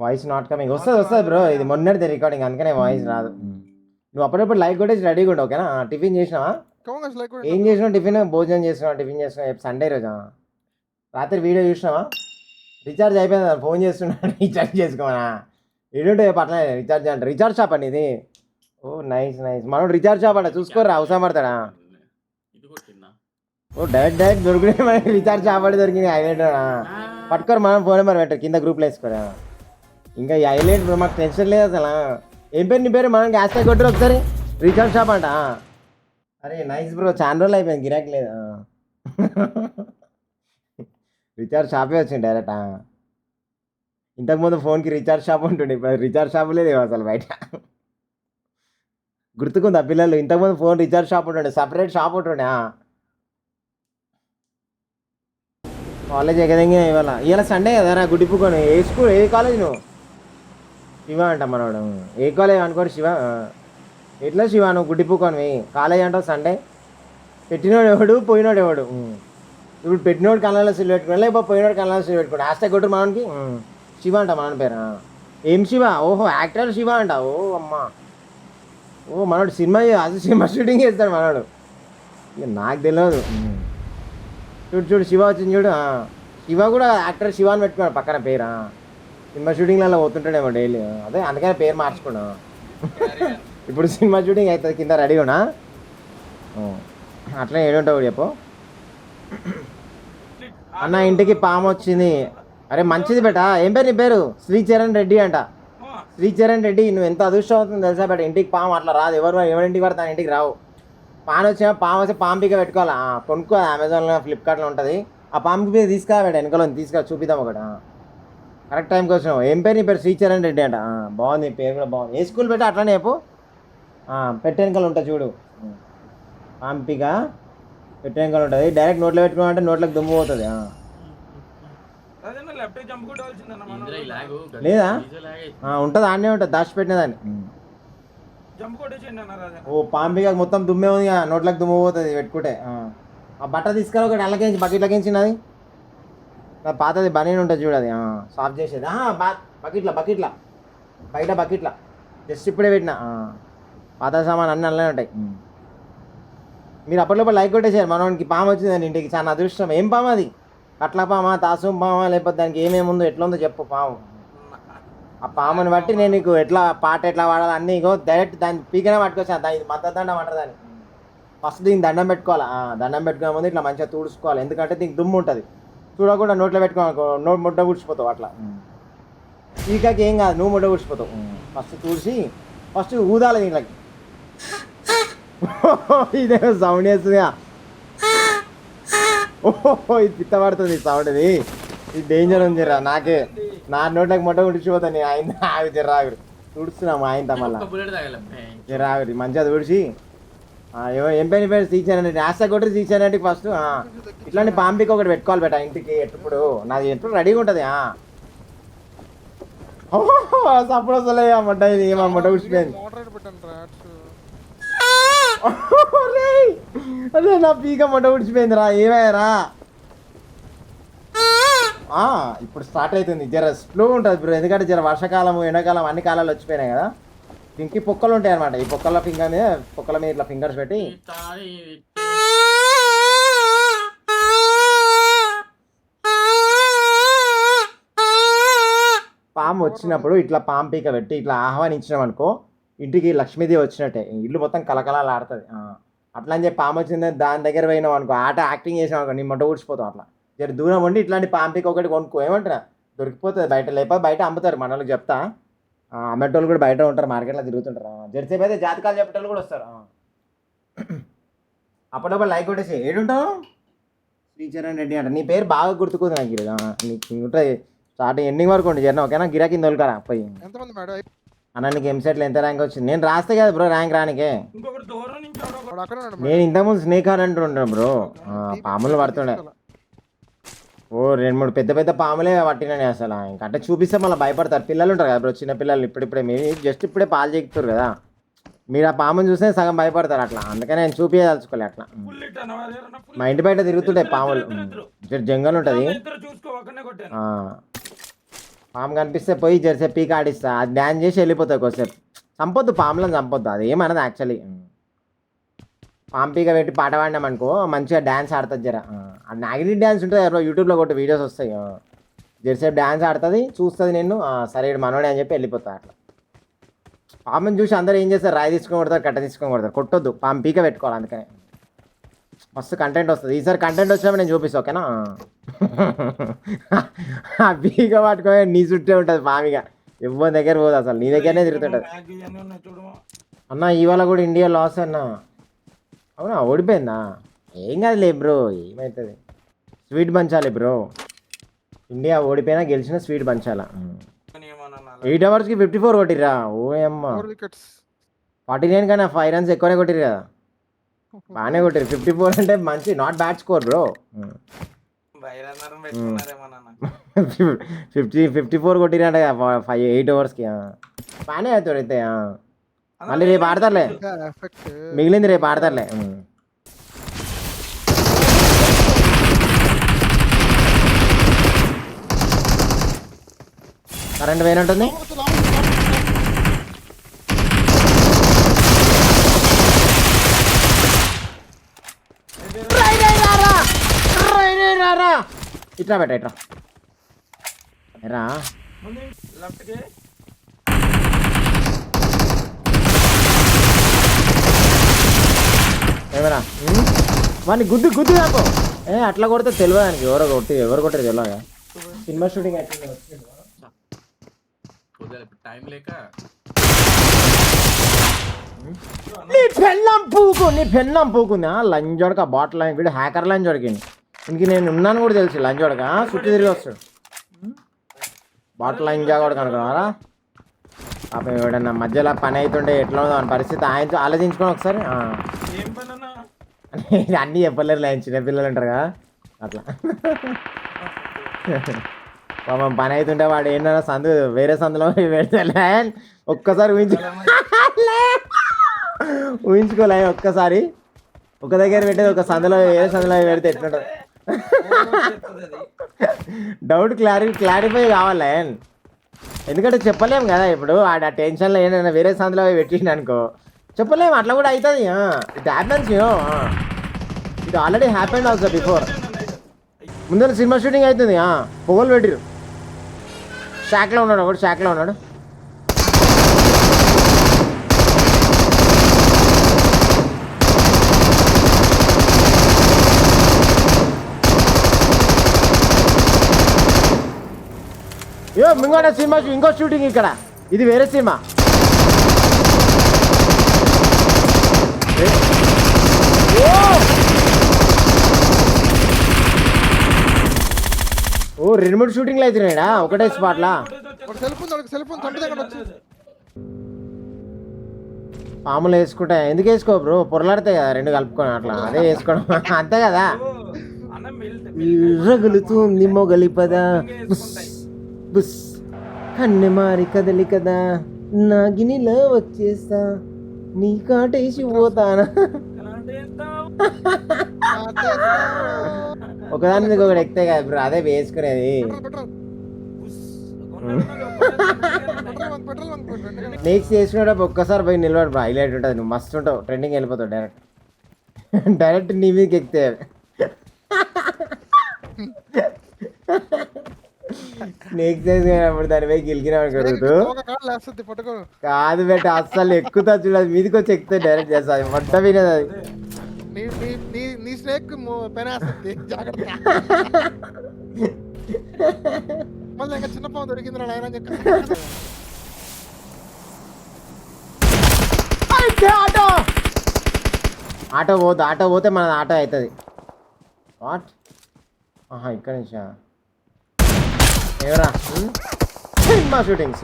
Voice not coming. వస్తుంది bro, ఇది మొన్నటిది recording, అందుకనే వాయిస్ రాదు. నువ్వు అప్పుడప్పుడు లైక్ కొట్టేసి రెడీగా ఉండు, ఓకేనా? టిఫిన్ చేసినావా? ఏం చేసినావు టిఫిన్? భోజనం చేసినావా? టిఫిన్ చేసినావు? రేపు సండే రోజా? రాత్రి వీడియో చూసినావా? రీఛార్జ్ అయిపోయింది, ఫోన్ చేస్తున్నాడు రీఛార్జ్ చేసుకోమా? ఏడుంటే పట్ల రీఛార్జ్ అంటే రీఛార్జ్ షాప్ అండి ఇది. ఓ నైస్ నైస్. మనోడు రీఛార్జ్ షాప్ అంట, చూసుకోరా అవసరం పడతాడా? ఓ డైరెక్ట్ దొరికితే మనకి రీఛార్జ్ షాప్ అంటే దొరికింది. హైలైట్ పట్టుకోరు, మనం ఫోన్ నెంబర్ పెట్టారు కింద గ్రూప్లో వేసుకోరా. ఇంకా ఈ హైలైట్ మాకు టెన్షన్ లేదు అసలు. ఏం పేరు నీ పేరు? మనం గ్యాస్ ట్యాగ్ కొట్టరు ఒకసారి. రీఛార్జ్ షాప్ అంట. అరే నైస్ బ్రో, చాలా రోజులు అయిపోయింది గిరాకీ లేదు. రీఛార్జ్ షాపే వచ్చింది డైరెక్ట్. ఇంతకుముందు ఫోన్కి రీఛార్జ్ షాప్ ఉంటుండే, ఇప్పుడు రీఛార్జ్ షాప్ లేదు అసలు బయట. గుర్తుకుందా పిల్లలు? ఇంతకుముందు ఫోన్ రీఛార్జ్ షాప్ ఉంటుండే, సపరేట్ షాప్ ఉంటుండే. కాలేజ్ ఎగదంగా ఇవాళ సండే కదరా, గుడిపుకొని. ఏ స్కూల్, ఏ కాలేజ్ నువ్వు? శివ అంట మనవాడు. ఏ కాలేజ్ అనుకోడు శివ. ఎట్లా శివ నువ్వు గుడ్డిపుకొని కాలేజ్ అంటావు సండే? పెట్టినోడు ఎవడు, పోయినోడు ఎవడు? ఇప్పుడు పెట్టినోడు కళ్ళలో సిల్ పెట్టుకున్నా, లేకపోతే పోయినోడు కళ్ళలో సిల్ పెట్టుకోండి. హ్యాష్ కొట్టు మనకి. శివ అంట మన పేరు. ఏం శివ? ఓహో యాక్టర్ శివ అంట. ఓ అమ్మా, ఓ మనోడు సినిమా, అది సినిమా షూటింగ్ చేస్తాడు మనోడు. నాకు తెలియదు. చూడు శివ వచ్చింది చూడు. శివ కూడా యాక్టర్ శివ అని పెట్టుకున్నాడు పక్కన పేరు. సినిమా షూటింగ్లలో పోతుంటాడేమో డైలీ, అదే అందుకని పేరు మార్చుకున్నా. ఇప్పుడు సినిమా షూటింగ్ అవుతుంది కింద రెడీగా. అట్లా ఏడుంటావు చెప్పు అన్న. ఇంటికి పాము వచ్చింది. అరే మంచిది బేట. ఏం పేరు నీ పేరు? శ్రీచరణ్ రెడ్డి అంట. శ్రీచరణ్ రెడ్డి, నువ్వు ఎంత అదృష్టం అవుతుంది తెలుసా బేట. ఇంటికి పాము అట్లా రాదు, ఎవరింటికి పడితే తన ఇంటికి రావు. పాము వచ్చినా పాము వస్తే పాము పిక పెట్టుకోవాలా, కొనుక్కో. అమెజాన్లో ఫ్లిప్కార్ట్లో ఉంటుంది. ఆ పాము పిక తీసుకురా బేట, వెనకాల తీసుకురా, చూపిద్దాం ఒకటి. కరెక్ట్ టైంకి వచ్చినావు. ఏం పేరు నీ పేరు? శ్రీచరణ్ రెడ్డి అంట. బాగుంది పేరు కూడా బాగుంది. ఏ స్కూల్ పెట్టా అట్లానే చెప్పు. పెట్టెనకలు ఉంటుంది చూడు, పాము పిక పెట్టెనకలు ఉంటుంది. డైరెక్ట్ నోట్లో పెట్టుకున్నామంటే నోట్లోకి దుమ్ము పోతుంది. లేదా ఉంటుంది, ఆడనే ఉంటుంది దాచిపెట్టినదాన్ని. ఓ పాంపిగా మొత్తం దుమ్మే ఉంది, నోట్లోకి దుమ్ము పోతుంది పెట్టుకుంటే. ఆ బట్ట తీసుకురా ఒకటి, అల్లకించి బకెట్లకించినది. పాతది బనీన్ ఉంటుంది చూడు, అది సాఫ్ చేసేది. బకెట్ల బయట బకెట్ల జస్ట్ ఇప్పుడే పెట్టిన. పాత సామాన్ అన్నీ అల్లనే ఉంటాయి. మీరు అప్పటిలోపల లైక్ కొట్టేసారు. మనకి పాము వచ్చిందండి ఇంటికి, చాలా అదృష్టం. ఏం పాము అది? కట్ల పామా, తాసం పామా, లేకపోతే దానికి ఏమేమి ఉందో ఎట్లా ఉందో చెప్పు పాము. ఆ పాముని బట్టి నేను నీకు ఎట్లా పాట ఎట్లా వాడాలి అన్నీ ఇగో డైరెక్ట్ దాన్ని పీకనే పట్టుకొచ్చాను. దాని మద్దదండం అంటారు దాన్ని. ఫస్ట్ దీనికి దండం పెట్టుకోవాలి. దండం పెట్టుకునే ముందు ఇట్లా మంచిగా తుడుచుకోవాలి, ఎందుకంటే దీనికి దుమ్ము ఉంటుంది. చూడకుండా నోట్లో పెట్టుకోవాలి, నోట్ ముడ్డ కూర్చిపోతావు. అట్లా పీకకి ఏం కాదు, నువ్వు ముడ్డ కూర్చిపోతావు. ఫస్ట్ తుడిచి ఫస్ట్ ఊదాలి దీంట్లోకి. ఇదే సౌండ్ చేస్తుందిగా. ఓహో ఇది పిత్త పడుతుంది సౌండ్. ఇది డేంజర్ ఉంది రా. నాకే నా నోట్లోకి మొట్ట ఉడిచిపోతాను. ఆయన ఆవి జర్రాగురు తుడుస్తున్నాము ఆయనతో మళ్ళీ జర్రాగురి మంచిగా తుడిచి. ఏం పైన పేరు? శ్రీచరణ్ రెడ్డి. ఆశ కొట్టి శ్రీచరణ్ రెడ్డికి ఫస్ట్ ఇట్లాంటి పాంపికి ఒకటి పెట్టుకోవాలి బేట ఇంటికి. ఎప్పుడు నాది ఎప్పుడు రెడీగా ఉంటుంది. సప్పుడు వస్తలే మొట్ట, ఇది ఏమో మొట్ట ఉడిచిపోయింది. అదే నా పీక మొట్ట ఉడిచిపోయింది రా. ఏమయ్యారా? ఇప్పుడు స్టార్ట్ అవుతుంది. జర స్లో ఉంటుంది బ్రో, ఎందుకంటే జర వర్షాకాలం ఎండాకాలం అన్ని కాలాలు వచ్చిపోయినాయి కదా. ఇంకి పొక్కలు ఉంటాయి అనమాట. ఈ పొక్కల మీద ఇట్లా ఫింగర్స్ పెట్టి పాము వచ్చినప్పుడు ఇట్లా పాము పీక పెట్టి ఇట్లా ఆహ్వానించినాం అనుకో, ఇంటికి లక్ష్మీదేవి వచ్చినట్టే, ఇల్లు మొత్తం కలకలాడుతుంది. అట్లా అని చెప్పి పాము వచ్చింది దాని దగ్గర పోయినాం అనుకో, ఆట యాక్టింగ్ చేసాం అనుకో, నీ మొట్ట ఊడ్చిపోతాం. అట్లా జర దూరం ఉండి ఇట్లాంటి పాంపికి ఒకటి కొనుక్కో. ఏమంటారా? దొరికిపోతుంది బయట, లేకపోతే బయట అమ్ముతారు. మన వాళ్ళకి చెప్తా, అమ్మేటోళ్ళు కూడా బయట ఉంటారు, మార్కెట్లో తిరుగుతుంటారు. జెర్సీ అయితే జాతకాలు చెప్పేటోళ్ళు కూడా వస్తారు. అప్పుడప్పుడు లైక్ కొట్టేసి. ఏడుంటావు? శ్రీచరణ్ రెడ్డి అంట. నీ పేరు బాగా గుర్తుకుంది నాకు. నీకు ఉంటుంది స్టార్టింగ్ ఎండింగ్ వరకు ఉండి జర్న, ఓకేనా? గిరాకింద తోలుకరా పోయి. అన్న నీకు ఎంసెట్లో ఎంత ర్యాంక్ వచ్చింది? నేను రాస్తే కదా బ్రో ర్యాంక్ రానికే. నేను ఇంతకుముందు స్నేక్ హార్ అంటుంటాను బ్రో. పాములు పడుతుండే. ఓ 2-3 పెద్ద పాములే పట్టినాయి అసలు. ఇంకంటే చూపిస్తే మళ్ళీ భయపడతారు. పిల్లలు ఉంటారు కదా బ్రో, చిన్న పిల్లలు. ఇప్పుడిప్పుడే మీరు జస్ట్ ఇప్పుడే పాలు చెక్కుతారు కదా, మీరు ఆ పాముని చూస్తే సగం భయపడతారు. అట్లా అందుకని నేను చూపించదలుచుకోలే. అట్లా మా ఇంటి బయట తిరుగుతుంటాయి పాములు. జంగల్ ఉంటుంది. పాము కనిపిస్తే పోయి జెర్సీ పీక్ ఆడిస్తా, అది డ్యాన్స్ చేసి వెళ్ళిపోతాయి కొద్దిసేపు. చంపొద్దు పాములను, చంపొద్దు, అది ఏమన్నది యాక్చువల్లీ. పాము పీక పెట్టి పాట పాడినామనుకో మంచిగా డ్యాన్స్ ఆడుతుంది జర. నాగిని డ్యాన్స్ ఉంటుంది ఎవరో యూట్యూబ్లో కొట్టి వీడియోస్ వస్తాయి. జెర్సేపు డ్యాన్స్ ఆడుతుంది, చూస్తుంది నిన్ను, సరే మనోడే అని చెప్పి వెళ్ళిపోతా. అట్లా పాముని చూసి అందరూ ఏం చేస్తారు, రాయి తీసుకొని కొడతారు, కట్ట తీసుకొని కొడతారు. కొట్టొద్దు, పాము పీక పెట్టుకోవాలి. అందుకనే మస్తు కంటెంట్ వస్తుంది. ఈసారి కంటెంట్ వచ్చినప్పుడు నేను చూపిస్తాను, ఓకేనా? ఆ పీక పట్టుకొని నీ చుట్టే ఉంటుంది పామిగా, ఎవరి దగ్గర పోదు అసలు, నీ దగ్గరనే తిరుగుతుంటుంది. అన్న ఇవాళ కూడా ఇండియా లాస్ అన్న. అవునా, ఓడిపోయిందా? ఏం కాదులే బ్రో, ఏమవుతుంది, స్వీట్ పంచాలి బ్రో. ఇండియా ఓడిపోయినా గెలిచినా స్వీట్ పంచాలా. 8 అవర్స్కి 54 కొట్టిర్రా. ఓ అమ్మ, 49 కానీ 5 రన్స్ ఎక్కువనే కొట్టిరు కదా, బాగానే కొట్టిరు. 54 అంటే మంచి, నాట్ బ్యాడ్ స్కోర్ బ్రో. 54 కొట్టిరంట 8 అవర్స్కి. బాగానే అవుతాడు అయితే. మళ్ళీ రేపు ఆడతారులే, మిగిలింది రేపు ఆడతారులే. కరెంట్ పోయినట్టుంది. ఇట్లా పెట్ట, ఇట్లా ఎరా ఏమరా వాడిని గుద్దు గుద్దు నాకు. అట్లా కొడితే తెలియదు దానికి, ఎవరు కొట్టారు తెలియదా. సినిమా షూటింగ్ నీ పెళ్ళం పూకుంది లంజోడక బాటిల్ లైన్. వీడు హ్యాకర్ లైన్ జోడికింది, ఇంక నేను ఉన్నాను కూడా తెలుసు. లంజోడక చుట్టూ తిరిగి వస్తాడు, బాటిల్ లైన్ జాగోడక అనుకున్నారా. పాపం ఎవడన్నా మధ్యలో పని అవుతుండే ఎట్లా ఉందో అని పరిస్థితి ఆయన ఆలోచించుకొని ఒకసారి. అన్నీ చెప్పలేరు లైన్, చిన్నపిల్లలు ఉంటారు కదా అట్లా. పాపం పని అవుతుంటే వాడు ఏంటన్నా సందు వేరే సందులో పెడితే లైన్ ఒక్కసారి ఊహించుకోలే. ఒక్కసారి ఒక దగ్గర పెట్టేది ఒక సందులో వేరే సందులో పెడితే ఎట్లుంటుంది. డౌట్ క్లారిఫై కావాలి, ఎందుకంటే చెప్పలేము కదా. ఇప్పుడు ఆ టెన్షన్లో ఏంటన్నా వేరే సందులో పెట్టిండు అనుకో, చెప్పలేము. అట్లా కూడా అవుతుంది. ఇట్ హ్యాపెన్స్, ఇది ఆల్రెడీ హ్యాపెండ్ ఆల్సో బిఫోర్. ముందర సినిమా షూటింగ్ అవుతుంది, పొగలు పెట్టిరు. షాక్లో ఉన్నాడు ఒకటి, షాక్లో ఉన్నాడు. ఇంకోట సినిమా, ఇంకో షూటింగ్ ఇక్కడ, ఇది వేరే సినిమా. ఓ 2-3 షూటింగ్లు అవుతున్నాయా ఒకటే స్పాట్లా. పాములు వేసుకుంటా, ఎందుకు వేసుకో బ్రో, పొరలాడతాయి కదా 2 కలుపుకొని అట్లా, అదే వేసుకోవడం అంతే కదా. రగులుతుంది మొగలి పద బుస్ కన్నె మారి కదలి కదా, నాగినిలో వచ్చేస్తా, నీ కాటేసి పోతానా. ఒకదాని మీద ఒకటి ఎక్కితే కదా బ్రో, అదే వేసుకునేది. నెక్స్ట్ చేసుకునేటప్పుడు ఒక్కసారి పోయి నిలబడి బ్రో, హైలైట్ ఉంటుంది. నువ్వు మస్తు ఉంటావు, ట్రెండింగ్ వెళ్ళిపోతావు డైరెక్ట్ నీ మీదకి ఎక్కితే. నెక్స్ట్ చేసుకునేటప్పుడు దాని పోయి గెలికినామని కలుగుతూ కాదు బెట్ట, అస్సలు ఎక్కుతా చూడదు, మీదకి వచ్చి ఎక్కితే డైరెక్ట్ చేస్తుంది, మొట్ట వినేది అది. చిన్న పాము దొరికింది ఆటో పోతే మన ఆటో అవుతుంది. వాట్, ఇక్కడ నుంచా? ఎవరా సినిమా షూటింగ్